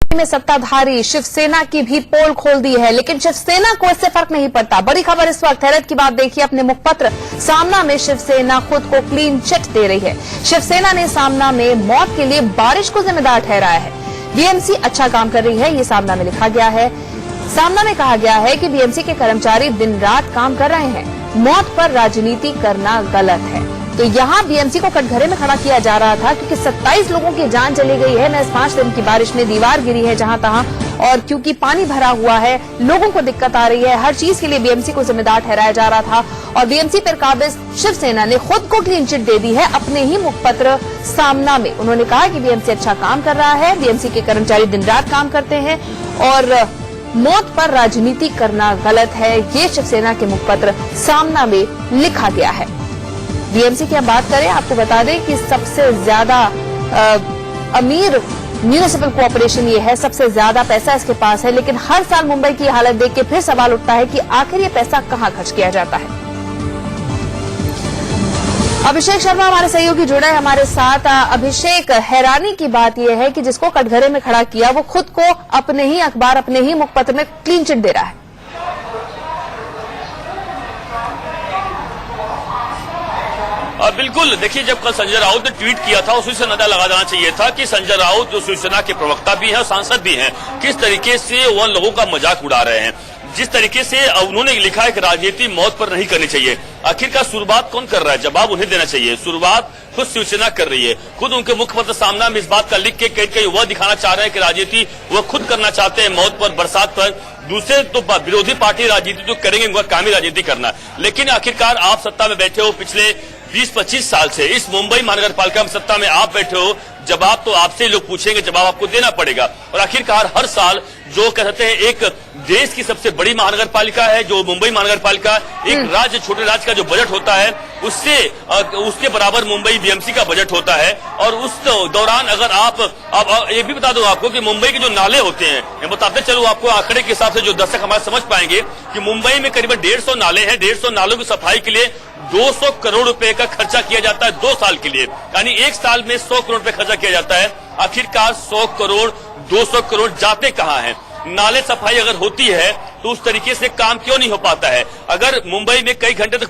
में सत्ताधारी शिवसेना की भी पोल खोल दी है, लेकिन शिवसेना को इससे फर्क नहीं पड़ता। बड़ी खबर इस वक्त हैरत की बात देखिए, अपने मुखपत्र सामना में शिवसेना खुद को क्लीन चिट दे रही है। शिवसेना ने सामना में मौत के लिए बारिश को जिम्मेदार ठहराया है। बीएमसी अच्छा काम कर रही है, ये सामना में लिखा गया है। सामना में कहा गया है कि बीएमसी के कर्मचारी दिन रात काम कर रहे हैं, मौत पर राजनीति करना गलत है। तो यहाँ बीएमसी को कटघरे में खड़ा किया जा रहा था क्योंकि 27 लोगों की जान चली गई है। महज 5 दिन की बारिश में दीवार गिरी है जहां तहां, और क्योंकि पानी भरा हुआ है, लोगों को दिक्कत आ रही है। हर चीज के लिए बीएमसी को जिम्मेदार ठहराया जा रहा था और बीएमसी पर काबिज शिवसेना ने खुद को क्लीन चिट दे दी है अपने ही मुखपत्र सामना में। उन्होंने कहा कि बीएमसी अच्छा काम कर रहा है, बीएमसी के कर्मचारी दिन रात काम करते हैं और मौत पर राजनीति करना गलत है। ये शिवसेना के मुखपत्र सामना में लिखा गया है। बीएमसी की हम बात करें, आपको बता दें कि सबसे ज्यादा अमीर म्यूनिसिपल कॉर्पोरेशन ये है, सबसे ज्यादा पैसा इसके पास है, लेकिन हर साल मुंबई की हालत देख के फिर सवाल उठता है कि आखिर ये पैसा कहां खर्च किया जाता है। अभिषेक शर्मा हमारे सहयोगी जुड़े हैं हमारे साथ। अभिषेक, हैरानी की बात यह है कि जिसको कटघरे में खड़ा किया वो खुद को अपने ही अखबार, अपने ही मुखपत्र में क्लीन चिट दे रहा है। बिल्कुल, देखिए, जब कल संजय राउत ने ट्वीट किया था उसी से अंदाजा लगा जाना चाहिए था कि संजय राउत जो शिवसेना के प्रवक्ता भी हैं और सांसद भी हैं, किस तरीके से वह लोगों का मजाक उड़ा रहे हैं। जिस तरीके से उन्होंने लिखा है कि राजनीति मौत पर नहीं करनी चाहिए, आखिरकार शुरुआत कौन कर रहा है? जवाब उन्हें देना चाहिए। शुरुआत खुद शिवसेना कर रही है। खुद उनके मुखपत्र सामना में इस बात का लिख के कहीं वह दिखाना चाह रहे हैं कि राजनीति वह खुद करना चाहते हैं, मौत पर, बरसात पर। दूसरे तो विरोधी पार्टी राजनीति जो करेंगे उनका काम ही राजनीति करना। लेकिन आखिरकार आप सत्ता में बैठे हो, पिछले 20-25 साल से इस मुंबई महानगर पालिका में सत्ता में आप बैठे हो, जवाब तो आपसे लोग पूछेंगे, जवाब आपको देना पड़ेगा। और आखिरकार हर साल जो कहते हैं एक देश की सबसे बड़ी महानगर पालिका है जो मुंबई महानगर पालिका, एक राज्य, छोटे राज्य का जो बजट होता है उसके बराबर मुंबई बीएमसी का बजट होता है। और उस दौरान अगर आप, अब ये भी बता दूं आपको कि मुंबई के जो नाले होते हैं, मैं बताते चलूं आपको आंकड़े के हिसाब से जो दर्शक हमारे समझ पाएंगे कि मुंबई में करीबन 150 नाले हैं। 150 नालों की सफाई के लिए 200 करोड़ रुपए का खर्चा किया जाता है 2 साल के लिए, यानी एक साल में 100 करोड़ रुपए खर्चा किया जाता है। आखिरकार 100 करोड़ 200 करोड़ जाते कहां हैं? नाले सफाई अगर होती है तो उस तरीके से काम क्यों नहीं हो पाता है? अगर मुंबई में कई घंटे तक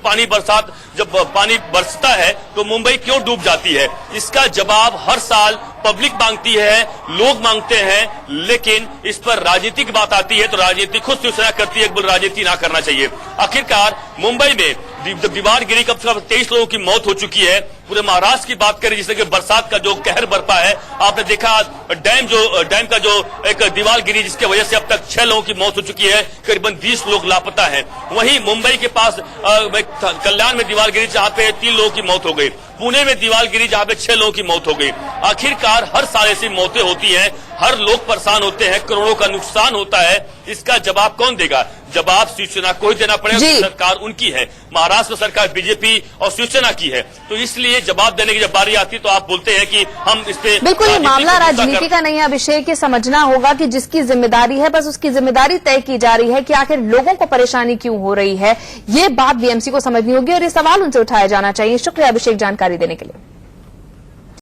जब पानी बरसता है तो मुंबई क्यों डूब जाती है? इसका जवाब हर साल पब्लिक मांगती है, लोग मांगते हैं, लेकिन इस पर राजनीति की बात आती है तो राजनीति खुद शिवसेना करती है, राजनीति ना करना चाहिए। आखिरकार मुंबई में दीवार गिरी, कब से 23 लोगों की मौत हो चुकी है। पूरे महाराष्ट्र की बात करें, जिससे कि बरसात का जो कहर बरपा है, आपने देखा डैम का जो एक दीवार गिरी जिसकी वजह से अब तक 6 लोगों की मौत हो चुकी है, करीबन 20 लोग लापता हैं। वहीं मुंबई के पास कल्याण में दीवार गिरी जहां पे 3 लोगों की मौत हो गई, पुणे में दीवार गिरी जहां पे 6 लोगों की मौत हो गई। आखिरकार हर साल ऐसी मौतें होती हैं, हर लोग परेशान होते हैं, करोड़ों का नुकसान होता है। इसका जवाब कौन देगा? जवाब शिवसेना को ही देना पड़ेगा। सरकार उनकी है, महाराष्ट्र सरकार बीजेपी और शिवसेना की है, तो इसलिए जवाब देने की जब बारी आती है तो आप बोलते हैं कि हम इस पे बिल्कुल, ये मामला राजनीति का नहीं है अभिषेक। ये समझना होगा कि जिसकी जिम्मेदारी है बस उसकी जिम्मेदारी तय की जा रही है कि आखिर लोगों को परेशानी क्यों हो रही है, ये बात बीएमसी को समझनी होगी और ये सवाल उनसे उठाया जाना चाहिए। शुक्रिया अभिषेक जानकारी देने के लिए।